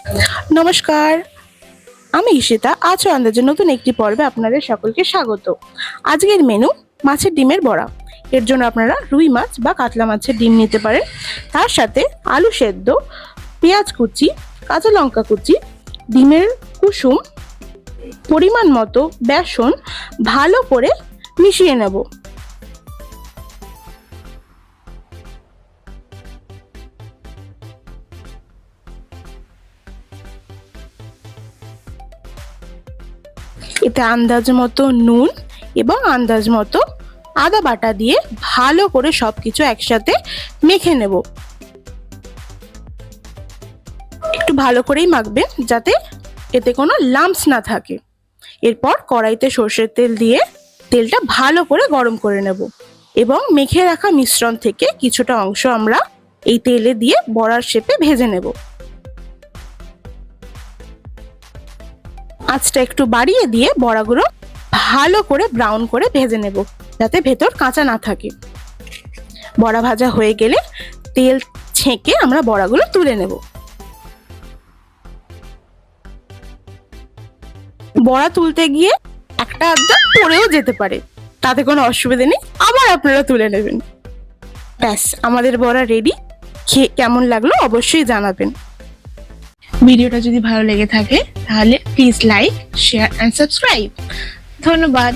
নমস্কার, আমি ঈশিতা। আজও আন্দাজে নতুন একটি পর্বে আপনাদের সকলকে স্বাগত। আজকের মেনু মাছের ডিমের বড়া। এর জন্য আপনারা রুই মাছ বা কাতলা মাছের ডিম নিতে পারেন। তার সাথে আলু সেদ্ধ, পেঁয়াজ কুচি, কাঁচা লঙ্কা কুচি, ডিমের কুসুম, পরিমাণ মতো বেসন ভালো করে মিশিয়ে নেব। এতে আন্দাজ মতো নুন এবং আন্দাজ মতো আদা বাটা দিয়ে ভালো করে সবকিছু একসাথে মেখে নেব। একটু ভালো করেই মাখবেন যাতে এতে কোনো লাম্পস না থাকে। এরপর কড়াইতে সর্ষের তেল দিয়ে তেলটা ভালো করে গরম করে নেব এবং মেখে রাখা মিশ্রণ থেকে কিছুটা অংশ আমরা এই তেলে দিয়ে বড়ার শেপে ভেজে নেব। আঁচটা একটু বাড়িয়ে দিয়ে বড়াগুলো ভালো করে ব্রাউন করে ভেজে নেব যাতে ভেতর কাঁচা না থাকে। বড়া ভাজা হয়ে গেলে তেল ছেঁকে আমরা বড়াগুলো তুলে নেব। বড়া তুলতে গিয়ে একটা আধটা পড়েও যেতে পারে, তাতে কোনো অসুবিধা নেই, আবার আপনারা তুলে নেবেন। ব্যাস, আমাদের বড়া রেডি। খেয়ে কেমন লাগলো অবশ্যই জানাবেন। ভিডিওটা যদি ভালো লেগে থাকে তাহলে please like, share and subscribe. ধন্যবাদ।